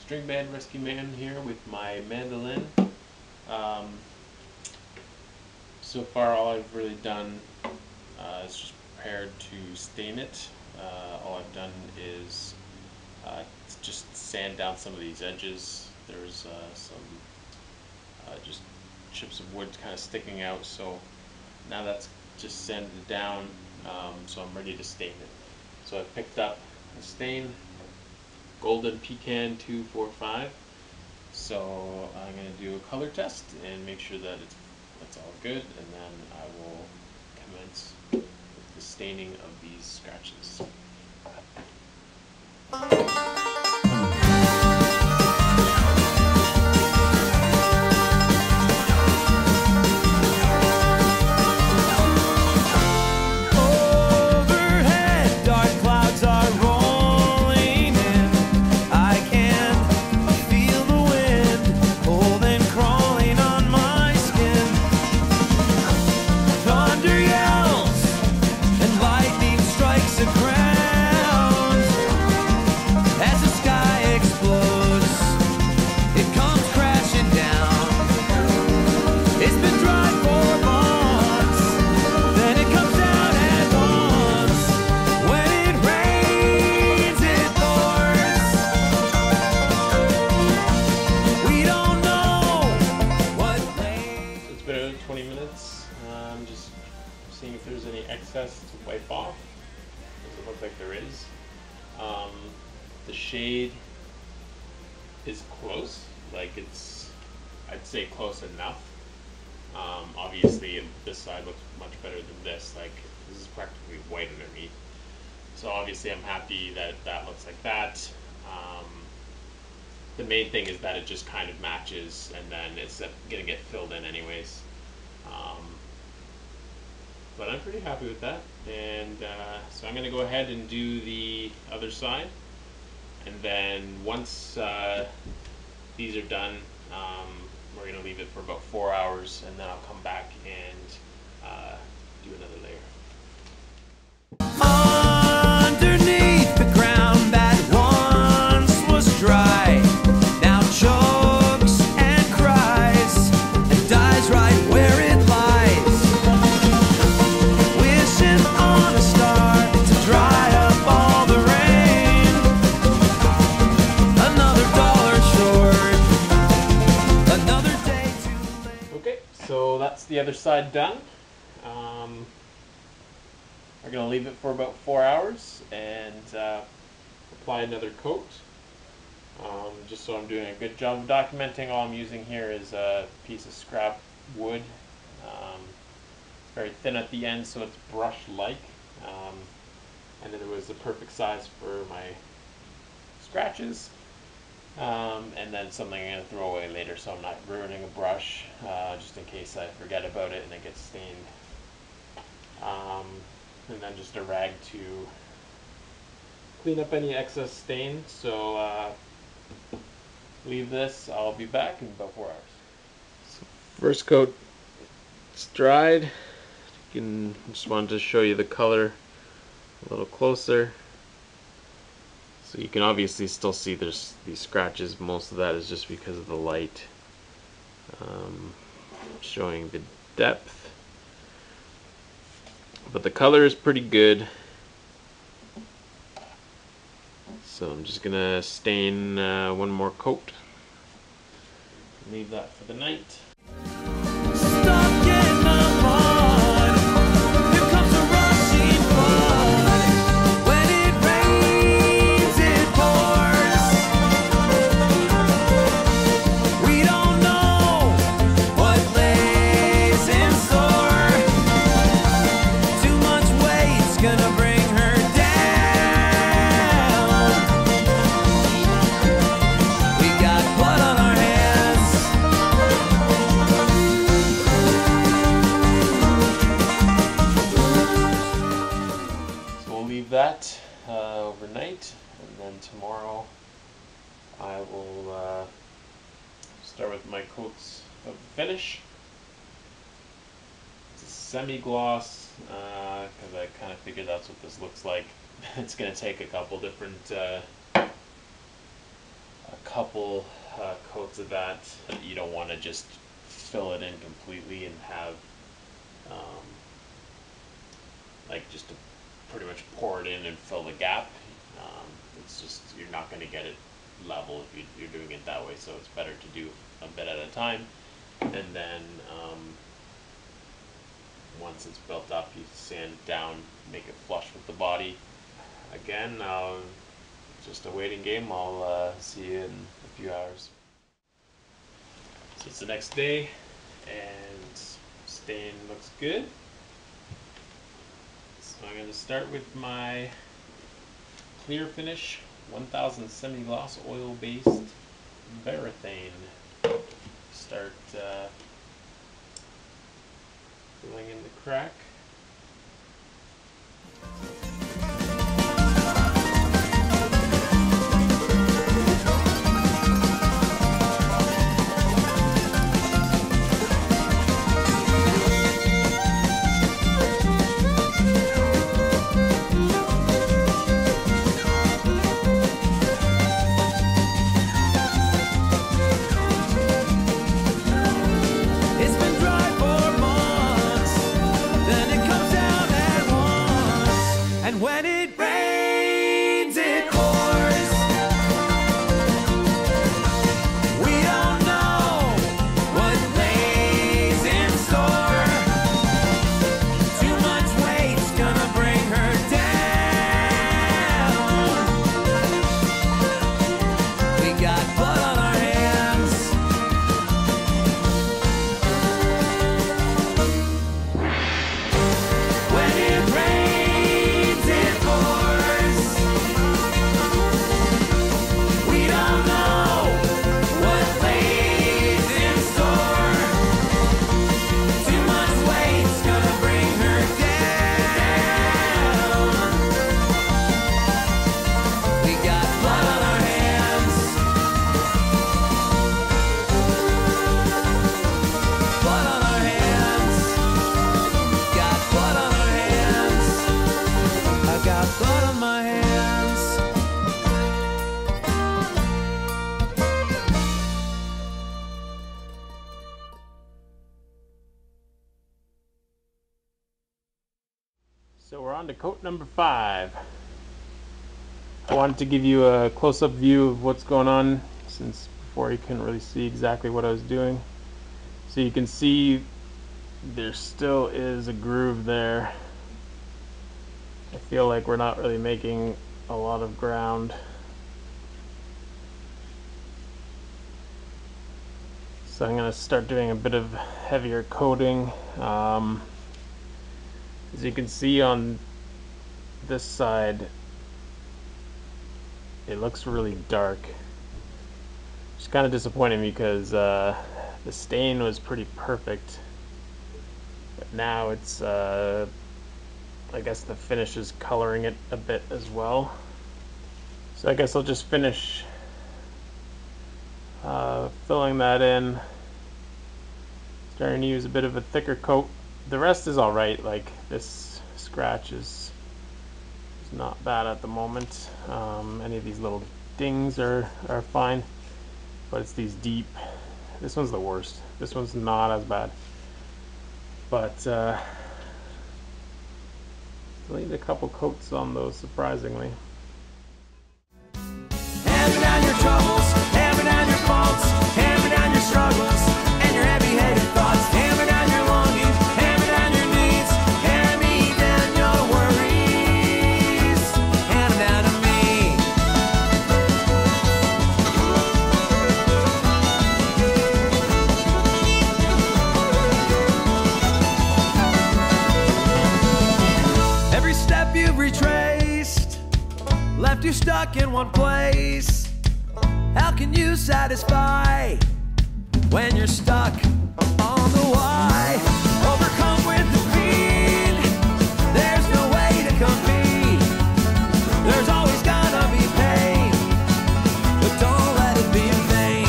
String Band Rescue Man here with my mandolin. Um, so far all I've really done is just prepared to stain it. All I've done is just sand down some of these edges. There's some just chips of wood kind of sticking out, so now that's just sanded down, so I'm ready to stain it. So I picked up a stain, Golden Pecan 245. So I'm going to do a color test and make sure that that's all good, and then I will commence with the staining of these scratches. Just seeing if there's any excess to wipe off. Doesn't look like there is. The shade is close, like I'd say close enough. Obviously this side looks much better than this, like this is practically white underneath. So obviously I'm happy that that looks like that. The main thing is that it just kind of matches, and then it's gonna get filled in anyways. But I'm pretty happy with that, and so I'm going to go ahead and do the other side, and then once these are done, we're going to leave it for about 4 hours, and then I'll come back and do another layer. Underneath the ground that once was dry, now chokes and cries and dies right where it lies. So that's the other side done. We're going to leave it for about 4 hours and apply another coat. Just so I'm doing a good job of documenting, all I'm using here is a piece of scrap wood. It's very thin at the end, so it's brush-like. And then it was the perfect size for my scratches. And then something I'm going to throw away later, so I'm not ruining a brush, just in case I forget about it and it gets stained. And then just a rag to clean up any excess stain. So leave this, I'll be back in about 4 hours. So first coat, it's dried. You can, just wanted to show you the color a little closer. So you can obviously still see there's these scratches. Most of that is just because of the light. Showing the depth. But the color is pretty good. So I'm just gonna stain one more coat. Leave that for the night. That overnight, and then tomorrow I will start with my coats of finish. It's a semi-gloss because I kind of figured that's what this looks like. It's going to take a couple different a couple coats of that. You don't want to just fill it in completely and have like just to pretty much pour it in and fill the gap. It's just, you're not going to get it level if you're doing it that way, so it's better to do a bit at a time, and then once it's built up, you sand it down, make it flush with the body. Again, just a waiting game. I'll see you in a few hours. So it's the next day, and stain looks good. So I'm going to start with my clear finish 1000 semi-gloss oil-based Varathane. Start filling in the crack. So we're on to coat number 5. I wanted to give you a close-up view of what's going on, since before you couldn't really see exactly what I was doing. So you can see there still is a groove there. I feel like we're not really making a lot of ground. So I'm going to start doing a bit of heavier coating. As you can see on this side, it looks really dark. It's kind of disappointing because the stain was pretty perfect, but now it's I guess the finish is coloring it a bit as well. So I guess I'll just finish filling that in, starting to use a bit of a thicker coat. The rest is alright, like this scratch is not bad at the moment. Any of these little dings are fine, but it's these deep, this one's the worst. This one's not as bad, but still need a couple coats on those, surprisingly. Hand me down your troubles, hand me down your faults, hand me down your struggles and your heavy-headed thoughts. Hand me down your longing, hand me down your needs, hand me down your worries, hand them down to me. Every step you've retraced left you stuck in one place. How can you satisfy when you're stuck on the why? Overcome with defeat, there's no way to compete. There's always gonna be pain, but don't let it be in vain.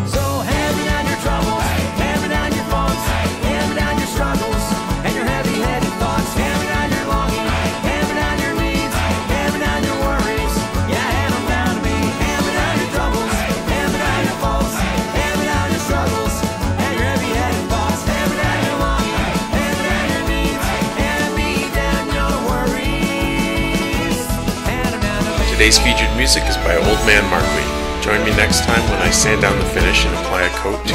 So hand me down your troubles, hand me down your faults, hand me down your struggles and your heavy-headed thoughts. Hand me down your longing, hand me down your needs, hand me down your worries. Yeah, hand them down to me. Hand me down your troubles, Today's featured music is by Old Man Markley. Join me next time when I sand down the finish and apply a coat to